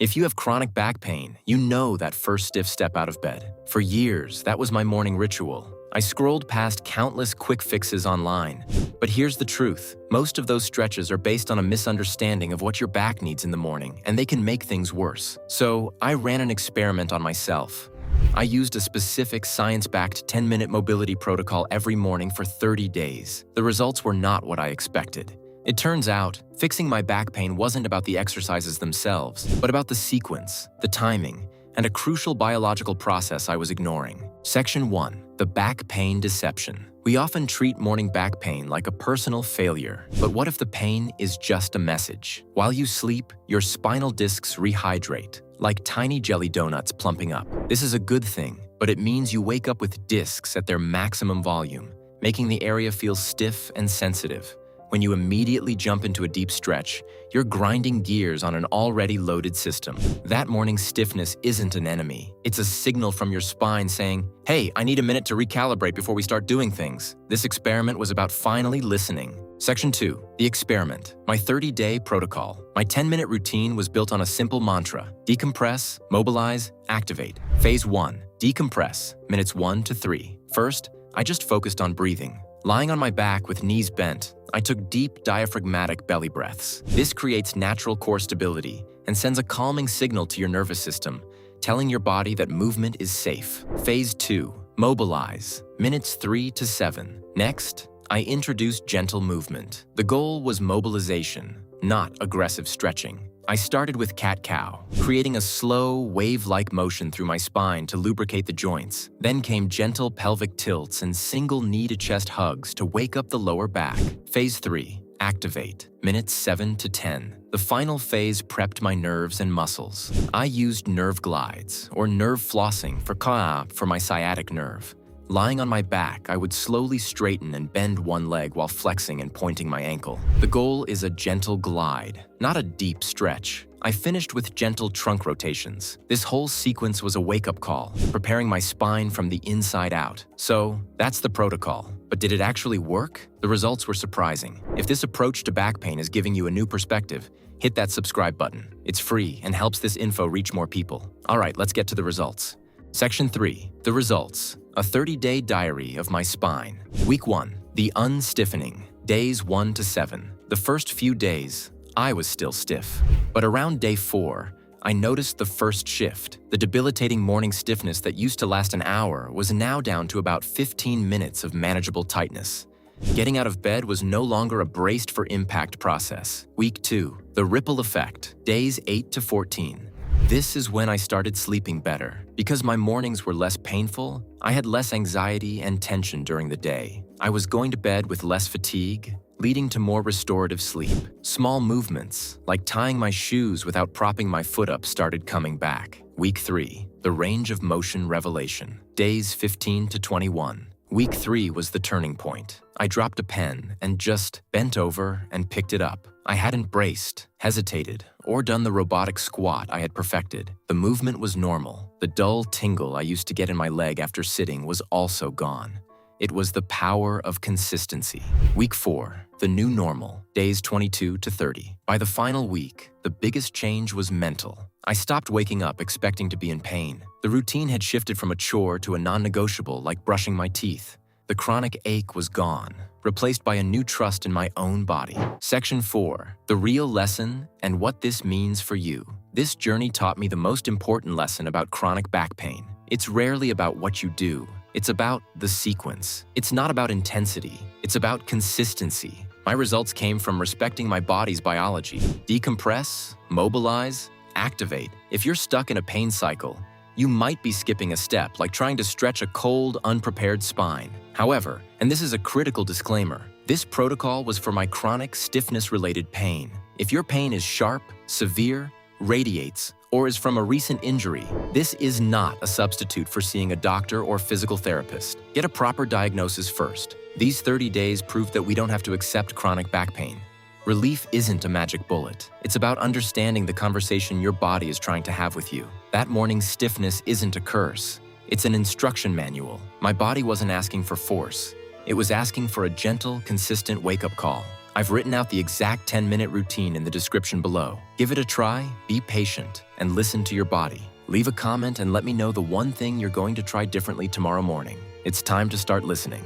If you have chronic back pain, you know that first stiff step out of bed. For years, that was my morning ritual. I scrolled past countless quick fixes online. But here's the truth. Most of those stretches are based on a misunderstanding of what your back needs in the morning, and they can make things worse. So I ran an experiment on myself. I used a specific science-backed 10-minute mobility protocol every morning for 30 days. The results were not what I expected. It turns out, fixing my back pain wasn't about the exercises themselves, but about the sequence, the timing, and a crucial biological process I was ignoring. Section 1. The back pain deception. We often treat morning back pain like a personal failure, but what if the pain is just a message? While you sleep, your spinal discs rehydrate, like tiny jelly donuts plumping up. This is a good thing, but it means you wake up with discs at their maximum volume, making the area feel stiff and sensitive. When you immediately jump into a deep stretch, you're grinding gears on an already loaded system. That morning's stiffness isn't an enemy. It's a signal from your spine saying, "Hey, I need a minute to recalibrate before we start doing things." This experiment was about finally listening. Section 2. The experiment. My 30-day protocol. My 10-minute routine was built on a simple mantra: decompress, mobilize, activate. Phase 1. Decompress, minutes 1 to 3. First, I just focused on breathing. Lying on my back with knees bent, I took deep diaphragmatic belly breaths. This creates natural core stability and sends a calming signal to your nervous system, telling your body that movement is safe. Phase 2. Mobilize, minutes 3 to 7. Next, I introduced gentle movement. The goal was mobilization, not aggressive stretching. I started with cat-cow, creating a slow, wave-like motion through my spine to lubricate the joints. Then came gentle pelvic tilts and single knee-to-chest hugs to wake up the lower back. Phase 3. Activate, minutes 7 to 10. The final phase prepped my nerves and muscles. I used nerve glides, or nerve flossing for my sciatic nerve. Lying on my back, I would slowly straighten and bend one leg while flexing and pointing my ankle. The goal is a gentle glide, not a deep stretch. I finished with gentle trunk rotations. This whole sequence was a wake-up call, preparing my spine from the inside out. So, that's the protocol. But did it actually work? The results were surprising. If this approach to back pain is giving you a new perspective, hit that subscribe button. It's free and helps this info reach more people. All right, let's get to the results. Section 3. The results. A 30-day diary of my spine. Week 1. The unstiffening. Days 1 to 7. The first few days, I was still stiff. But around day 4, I noticed the first shift. The debilitating morning stiffness that used to last an hour was now down to about 15 minutes of manageable tightness. Getting out of bed was no longer a braced for impact process. Week 2. The ripple effect. Days 8 to 14. This is when I started sleeping better. Because my mornings were less painful, I had less anxiety and tension during the day. I was going to bed with less fatigue, leading to more restorative sleep. Small movements, like tying my shoes without propping my foot up, started coming back. Week 3. The range of motion revelation. Days 15 to 21. Week 3 was the turning point. I dropped a pen and just bent over and picked it up. I hadn't braced, hesitated, or done the robotic squat I had perfected. The movement was normal. The dull tingle I used to get in my leg after sitting was also gone. It was the power of consistency. Week 4. The new normal. Days 22 to 30. By the final week, the biggest change was mental. I stopped waking up expecting to be in pain. The routine had shifted from a chore to a non-negotiable, like brushing my teeth. The chronic ache was gone, replaced by a new trust in my own body. Section 4. The real lesson and what this means for you. This journey taught me the most important lesson about chronic back pain. It's rarely about what you do. It's about the sequence. It's not about intensity. It's about consistency. My results came from respecting my body's biology. Decompress, mobilize, activate. If you're stuck in a pain cycle, you might be skipping a step, like trying to stretch a cold, unprepared spine. However, and this is a critical disclaimer, this protocol was for my chronic stiffness-related pain. If your pain is sharp, severe, radiates, or is from a recent injury, this is not a substitute for seeing a doctor or physical therapist. Get a proper diagnosis first. These 30 days prove that we don't have to accept chronic back pain. Relief isn't a magic bullet. It's about understanding the conversation your body is trying to have with you. That morning's stiffness isn't a curse. It's an instruction manual. My body wasn't asking for force. It was asking for a gentle, consistent wake-up call. I've written out the exact 10-minute routine in the description below. Give it a try, be patient, and listen to your body. Leave a comment and let me know the one thing you're going to try differently tomorrow morning. It's time to start listening.